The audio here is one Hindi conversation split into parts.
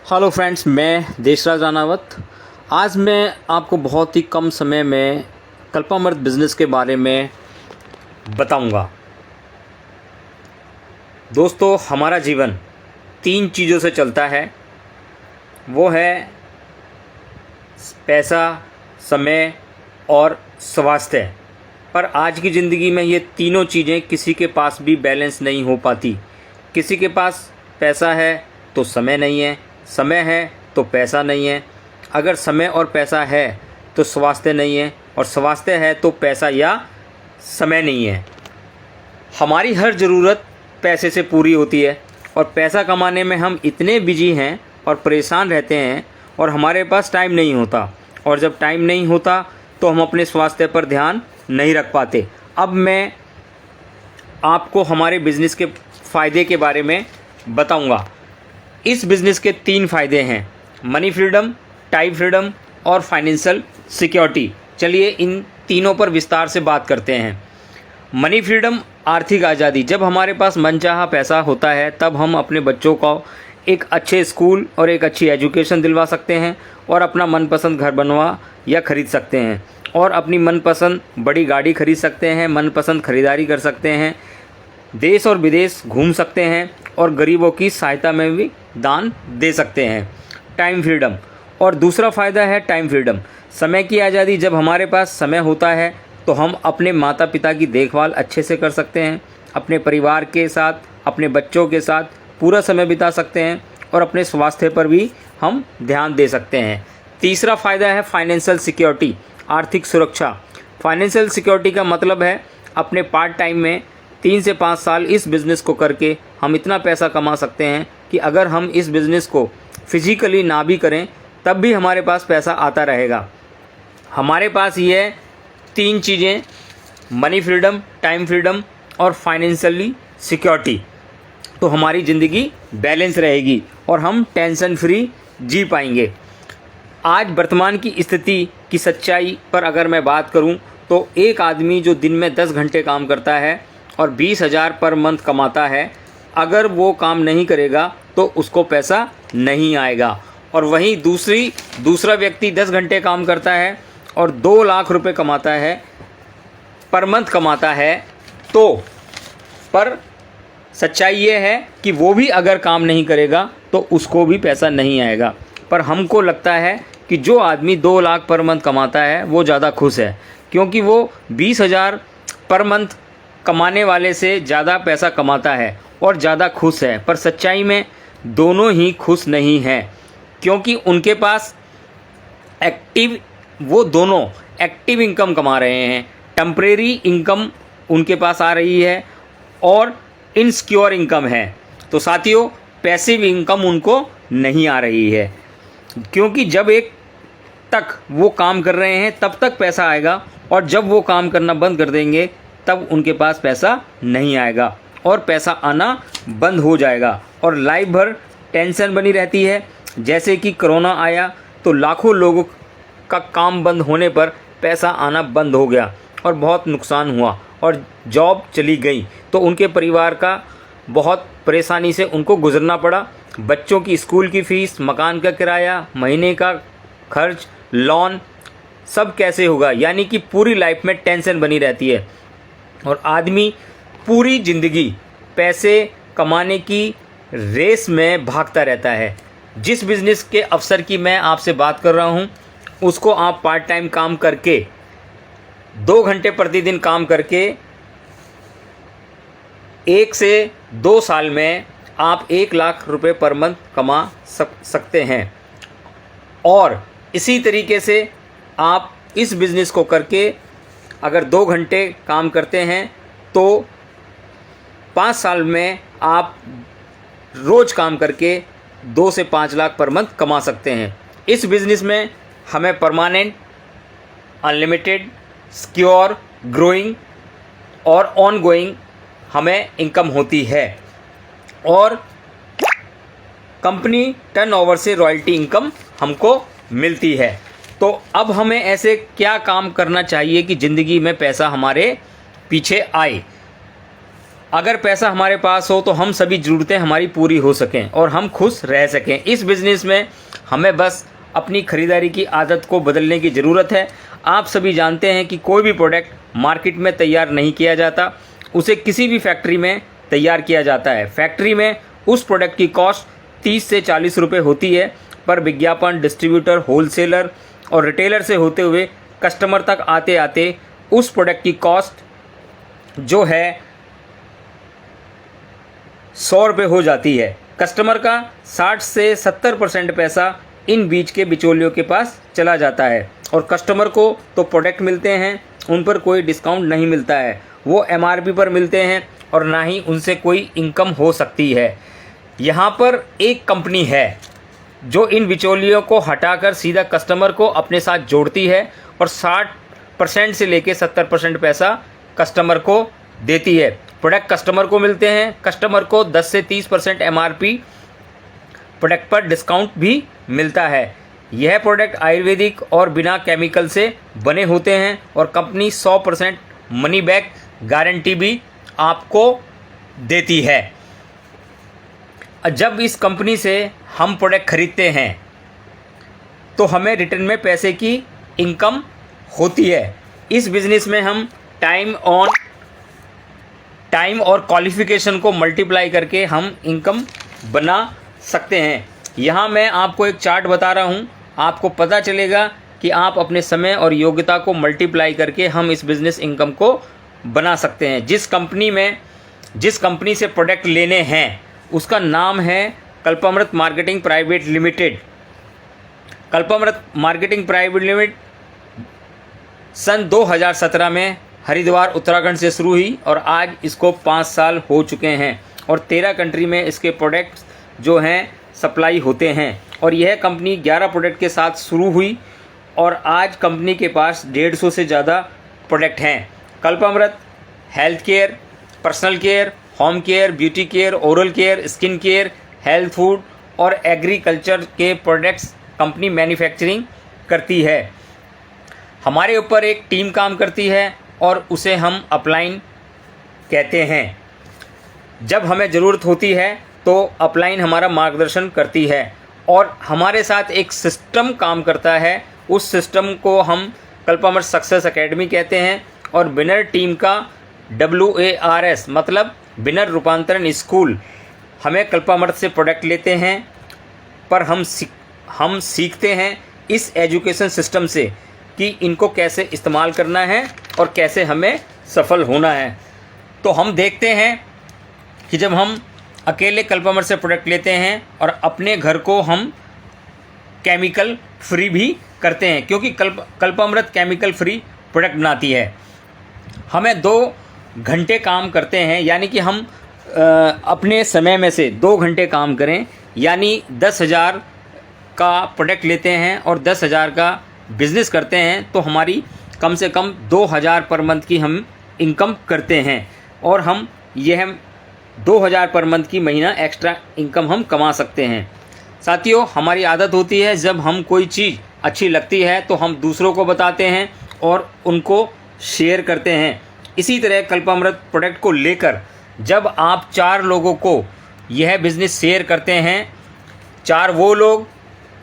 हेलो फ्रेंड्स, मैं देशराज रानावत। आज मैं आपको बहुत ही कम समय में कल्पामृत बिज़नेस के बारे में बताऊंगा। दोस्तों, हमारा जीवन 3 चीज़ों से चलता है। वो है पैसा, समय और स्वास्थ्य। पर आज की ज़िंदगी में ये तीनों चीज़ें किसी के पास भी बैलेंस नहीं हो पाती। किसी के पास पैसा है तो समय नहीं है, समय है तो पैसा नहीं है। अगर समय और पैसा है तो स्वास्थ्य नहीं है, और स्वास्थ्य है तो पैसा या समय नहीं है। हमारी हर ज़रूरत पैसे से पूरी होती है, और पैसा कमाने में हम इतने बिजी हैं और परेशान रहते हैं, और हमारे पास टाइम नहीं होता। और जब टाइम नहीं होता तो हम अपने स्वास्थ्य पर ध्यान नहीं रख पाते। अब मैं आपको हमारे बिज़नेस के फ़ायदे के बारे में बताऊंगा। इस बिज़नेस के 3 फ़ायदे हैं: मनी फ्रीडम, टाइम फ्रीडम और फाइनेंशियल सिक्योरिटी। चलिए इन तीनों पर विस्तार से बात करते हैं। मनी फ्रीडम, आर्थिक आज़ादी। जब हमारे पास मनचाहा पैसा होता है तब हम अपने बच्चों को एक अच्छे स्कूल और एक अच्छी एजुकेशन दिलवा सकते हैं, और अपना मनपसंद घर बनवा या ख़रीद सकते हैं, और अपनी मनपसंद बड़ी गाड़ी खरीद सकते हैं, मनपसंद ख़रीदारी कर सकते हैं, देश और विदेश घूम सकते हैं, और गरीबों की सहायता में भी दान दे सकते हैं। टाइम फ्रीडम, और दूसरा फ़ायदा है टाइम फ्रीडम, समय की आज़ादी। जब हमारे पास समय होता है तो हम अपने माता पिता की देखभाल अच्छे से कर सकते हैं, अपने परिवार के साथ, अपने बच्चों के साथ पूरा समय बिता सकते हैं, और अपने स्वास्थ्य पर भी हम ध्यान दे सकते हैं। तीसरा फ़ायदा है फाइनेंशियल सिक्योरिटी, आर्थिक सुरक्षा। फाइनेंशियल सिक्योरिटी का मतलब है अपने पार्ट टाइम में 3 से 5 साल इस बिज़नेस को करके हम इतना पैसा कमा सकते हैं कि अगर हम इस बिज़नेस को फिजिकली ना भी करें तब भी हमारे पास पैसा आता रहेगा। हमारे पास ये 3 चीज़ें, मनी फ्रीडम, टाइम फ्रीडम और फाइनेंशियली सिक्योरिटी, तो हमारी ज़िंदगी बैलेंस रहेगी और हम टेंशन फ्री जी पाएंगे। आज वर्तमान की स्थिति की सच्चाई पर अगर मैं बात करूं तो एक आदमी जो दिन में 10 घंटे काम करता है और 20,000 पर मंथ कमाता है, अगर वो काम नहीं करेगा तो उसको पैसा नहीं आएगा। और वहीं दूसरा व्यक्ति 10 घंटे काम करता है और 2 लाख रुपए कमाता है, पर मंथ कमाता है, तो पर सच्चाई ये है कि वो भी अगर काम नहीं करेगा तो उसको भी पैसा नहीं आएगा। पर हमको लगता है कि जो आदमी 2 लाख पर मंथ कमाता है वो ज़्यादा खुश है, क्योंकि वो 20,000 पर मंथ कमाने वाले से ज़्यादा पैसा कमाता है और ज़्यादा खुश है। पर सच्चाई में दोनों ही खुश नहीं हैं, क्योंकि उनके पास वो दोनों एक्टिव इनकम कमा रहे हैं, टेम्परेरी इनकम उनके पास आ रही है, और इनसिक्योर इनकम है। तो साथियों, पैसिव इनकम उनको नहीं आ रही है, क्योंकि जब एक तक वो काम कर रहे हैं तब तक पैसा आएगा, और जब वो काम करना बंद कर देंगे तब उनके पास पैसा नहीं आएगा, और पैसा आना बंद हो जाएगा, और लाइफ भर टेंशन बनी रहती है। जैसे कि कोरोना आया तो लाखों लोगों का काम बंद होने पर पैसा आना बंद हो गया और बहुत नुकसान हुआ, और जॉब चली गई तो उनके परिवार का बहुत परेशानी से उनको गुजरना पड़ा। बच्चों की स्कूल की फ़ीस, मकान का किराया, महीने का खर्च, लोन, सब कैसे होगा। यानी कि पूरी लाइफ में टेंशन बनी रहती है, और आदमी पूरी ज़िंदगी पैसे कमाने की रेस में भागता रहता है। जिस बिज़नेस के अवसर की मैं आपसे बात कर रहा हूँ, उसको आप पार्ट टाइम काम करके 2 घंटे प्रतिदिन काम करके 1 से 2 साल में आप 1 लाख रुपए पर मंथ कमा सकते हैं। और इसी तरीके से आप इस बिज़नेस को करके अगर 2 घंटे काम करते हैं तो 5 साल में आप रोज़ काम करके 2 से 5 लाख पर मंथ कमा सकते हैं। इस बिज़नेस में हमें परमानेंट, अनलिमिटेड, सिक्योर, ग्रोइंग और ऑनगोइंग हमें इनकम होती है, और कंपनी टर्नओवर से रॉयल्टी इनकम हमको मिलती है। तो अब हमें ऐसे क्या काम करना चाहिए कि ज़िंदगी में पैसा हमारे पीछे आए। अगर पैसा हमारे पास हो तो हम सभी ज़रूरतें हमारी पूरी हो सकें और हम खुश रह सकें। इस बिज़नेस में हमें बस अपनी ख़रीदारी की आदत को बदलने की ज़रूरत है। आप सभी जानते हैं कि कोई भी प्रोडक्ट मार्केट में तैयार नहीं किया जाता, उसे किसी भी फैक्ट्री में तैयार किया जाता है। फैक्ट्री में उस प्रोडक्ट की कॉस्ट 30 से 40 रुपये होती है, पर विज्ञापन, डिस्ट्रीब्यूटर, होलसेलर और रिटेलर से होते हुए कस्टमर तक आते आते उस प्रोडक्ट की कॉस्ट जो है 100 रुपये हो जाती है। कस्टमर का 60 से 70% पैसा इन बीच के बिचौलियों के पास चला जाता है और कस्टमर को तो प्रोडक्ट मिलते हैं, उन पर कोई डिस्काउंट नहीं मिलता है, वो MRP पर मिलते हैं और ना ही उनसे कोई इनकम हो सकती है। यहाँ पर एक कंपनी है जो इन बिचौलियों को हटाकर सीधा कस्टमर को अपने साथ जोड़ती है और 60% से लेकर 70% पैसा कस्टमर को देती है। प्रोडक्ट कस्टमर को मिलते हैं, कस्टमर को 10 से 30% MRP प्रोडक्ट पर डिस्काउंट भी मिलता है। यह प्रोडक्ट आयुर्वेदिक और बिना केमिकल से बने होते हैं और कंपनी 100% मनी बैक गारंटी भी आपको देती है। जब इस कंपनी से हम प्रोडक्ट खरीदते हैं तो हमें रिटर्न में पैसे की इनकम होती है। इस बिज़नेस में हम टाइम और क्वालिफ़िकेशन को मल्टीप्लाई करके हम इनकम बना सकते हैं। यहाँ मैं आपको एक चार्ट बता रहा हूँ, आपको पता चलेगा कि आप अपने समय और योग्यता को मल्टीप्लाई करके हम इस बिज़नेस इनकम को बना सकते हैं। जिस कंपनी से प्रोडक्ट लेने हैं उसका नाम है Kalpamrit marketing private limited. Kalpamrit marketing private limited सन 2017 में हरिद्वार उत्तराखंड से शुरू हुई और आज इसको 5 साल हो चुके हैं और 13 कंट्री में इसके प्रोडक्ट्स जो हैं सप्लाई होते हैं। और यह कंपनी 11 प्रोडक्ट के साथ शुरू हुई और आज कंपनी के पास 150 से ज़्यादा प्रोडक्ट हैं। Kalpamrit health care, personal care, home care, beauty care, oral care, skin care, health food और एग्रीकल्चर के प्रोडक्ट्स कंपनी मैन्युफैक्चरिंग करती है। हमारे ऊपर एक टीम काम करती है और उसे हम अपलाइन कहते हैं। जब हमें ज़रूरत होती है तो अपलाइन हमारा मार्गदर्शन करती है और हमारे साथ एक सिस्टम काम करता है। उस सिस्टम को हम कल्पामृत सक्सेस एकेडमी कहते हैं और विनर टीम का WARS मतलब विनर रूपांतरण स्कूल। हमें कल्पामृत से प्रोडक्ट लेते हैं पर हम सीखते हैं इस एजुकेशन सिस्टम से कि इनको कैसे इस्तेमाल करना है और कैसे हमें सफल होना है। तो हम देखते हैं कि जब हम अकेले कल्पामृत से प्रोडक्ट लेते हैं और अपने घर को हम केमिकल फ्री भी करते हैं, क्योंकि कल्पामृत केमिकल फ्री प्रोडक्ट बनाती है। हमें 2 घंटे काम करते हैं, यानी कि हम अपने समय में से 2 घंटे काम करें, यानी 10,000 का प्रोडक्ट लेते हैं और 10,000 का बिज़नेस करते हैं तो हमारी कम से कम 2,000 पर मंथ की हम इनकम करते हैं और हम 2,000 पर मंथ की महीना एक्स्ट्रा इनकम हम कमा सकते हैं। साथियों, हमारी आदत होती है जब हम कोई चीज़ अच्छी लगती है तो हम दूसरों को बताते हैं और उनको शेयर करते हैं। इसी तरह कल्पामृत प्रोडक्ट को लेकर जब आप 4 लोगों को यह बिज़नेस शेयर करते हैं, 4 वो लोग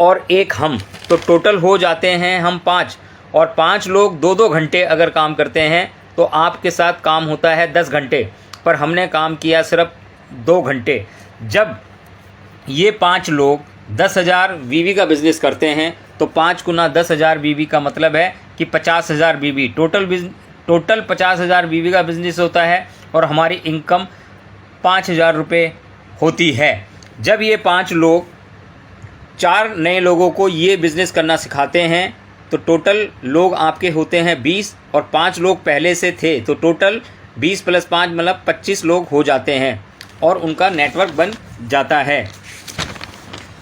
और 1 हम, तो टोटल हो जाते हैं हम 5 और 5 लोग 2-2 घंटे अगर काम करते हैं तो आपके साथ काम होता है 10 घंटे, पर हमने काम किया सिर्फ 2 घंटे। जब ये 5 लोग 10,000 बीवी का बिज़नेस करते हैं तो 5 गुना 10,000 बीवी का मतलब है कि 50,000 बीवी, टोटल 50,000 बीवी का बिज़नेस होता है और हमारी इनकम 5,000 रुपये होती है। जब ये 5 लोग 4 नए लोगों को ये बिज़नेस करना सिखाते हैं तो टोटल लोग आपके होते हैं 20 और 5 लोग पहले से थे तो टोटल 20 + 5 मतलब 25 लोग हो जाते हैं और उनका नेटवर्क बन जाता है।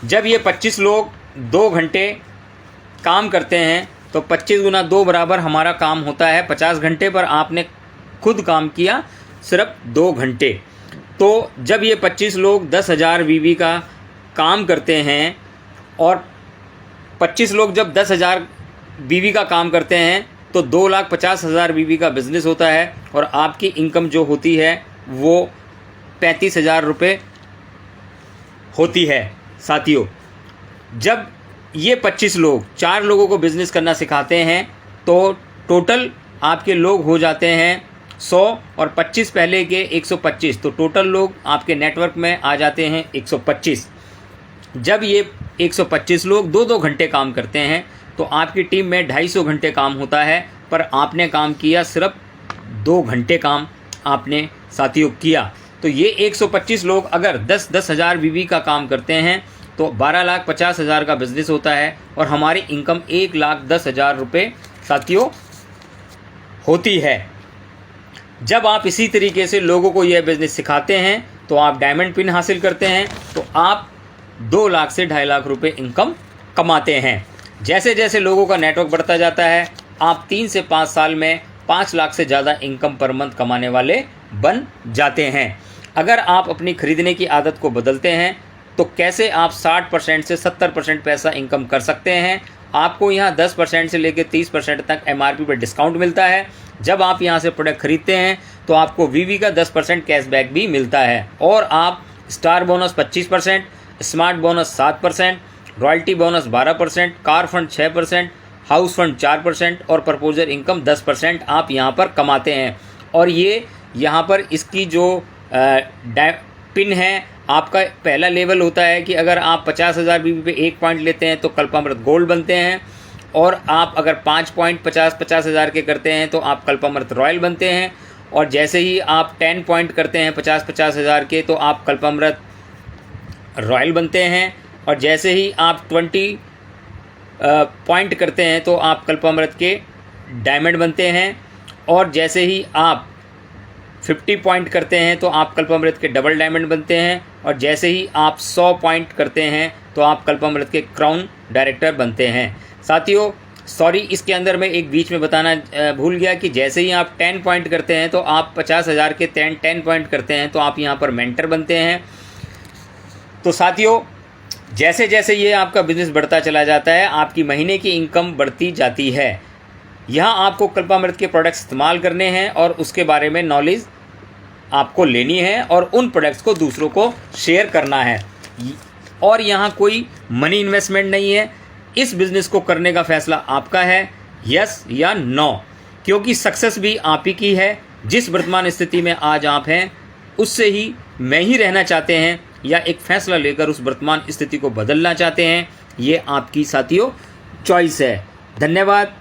जब ये 25 लोग 2 घंटे काम करते हैं तो 25 गुना 2 बराबर हमारा काम होता है 50 घंटे, पर आपने खुद काम किया सिर्फ 2 घंटे। तो जब ये 25 लोग 10,000 बीवी का काम करते हैं और 25 लोग जब 10,000 बीवी का काम करते हैं तो 2,50,000 बीवी का बिज़नेस होता है और आपकी इनकम जो होती है वो 35,000 रुपये होती है। साथियों, जब ये 25 लोग 4 लोगों को बिज़नेस करना सिखाते हैं तो टोटल आपके लोग हो जाते हैं 100 और 25 पहले के 125, तो टोटल लोग आपके नेटवर्क में आ जाते हैं 125। जब ये 125 लोग 2-2 घंटे काम करते हैं तो आपकी टीम में 250 घंटे काम होता है, पर आपने काम किया सिर्फ 2 घंटे काम आपने साथियों किया। तो ये 125 लोग अगर 10-10 हज़ार बीवी का काम करते हैं तो 12,50,000 का बिज़नेस होता है और हमारी इनकम 1,10,000 रुपये साथियों होती है। जब आप इसी तरीके से लोगों को यह बिज़नेस सिखाते हैं तो आप डायमंड पिन हासिल करते हैं, तो आप 2 लाख से 2.5 लाख रुपए इनकम कमाते हैं। जैसे जैसे लोगों का नेटवर्क बढ़ता जाता है आप 3 से 5 साल में 5 लाख से ज़्यादा इनकम पर मंथ कमाने वाले बन जाते हैं। अगर आप अपनी खरीदने की आदत को बदलते हैं तो कैसे आप 60% से 70% पैसा इनकम कर सकते हैं। आपको यहाँ 10% से लेकर 30% तक MRP पर डिस्काउंट मिलता है। जब आप यहाँ से प्रोडक्ट खरीदते हैं तो आपको VV का 10% कैशबैक भी मिलता है और आप star bonus 25%, smart bonus 7%, royalty bonus 12%, car fund 6%, house fund 4% और प्रपोजर इनकम 10% आप यहाँ पर कमाते हैं। और ये यहाँ पर इसकी जो पिन है, आपका पहला लेवल होता है कि अगर आप 50,000 BV पे 1 पॉइंट लेते हैं तो कल्पामृत गोल्ड बनते हैं, और आप अगर 5 पॉइंट 50,000 के करते हैं तो आप कल्पामृत रॉयल बनते हैं, और जैसे ही आप 10 पॉइंट करते हैं 50,000 के तो आप कल्पामृत रॉयल बनते हैं, और जैसे ही आप 20 पॉइंट करते हैं तो आप कल्पामृत के डायमंड बनते हैं, और जैसे ही आप 50 पॉइंट करते हैं तो आप कल्पामृत के डबल डायमंड बनते हैं, और जैसे ही आप 100 पॉइंट करते हैं तो आप कल्पामृत के क्राउन डायरेक्टर बनते हैं। साथियों सॉरी, इसके अंदर मैं एक बीच में बताना भूल गया कि जैसे ही आप 10 पॉइंट करते हैं तो आप 50,000 के 10 पॉइंट करते हैं तो आप यहाँ पर मेंटर बनते हैं। तो साथियों जैसे जैसे ये आपका बिज़नेस बढ़ता चला जाता है आपकी महीने की इनकम बढ़ती जाती है। यहाँ आपको कल्पामृत के प्रोडक्ट्स इस्तेमाल करने हैं और उसके बारे में नॉलेज आपको लेनी है और उन प्रोडक्ट्स को दूसरों को शेयर करना है, और यहाँ कोई मनी इन्वेस्टमेंट नहीं है। इस बिज़नेस को करने का फ़ैसला आपका है, यस या नो, क्योंकि सक्सेस भी आप ही की है। जिस वर्तमान स्थिति में आज आप हैं उससे ही मैं ही रहना चाहते हैं या एक फ़ैसला लेकर उस वर्तमान स्थिति को बदलना चाहते हैं, ये आपकी साथियों चॉइस है। धन्यवाद।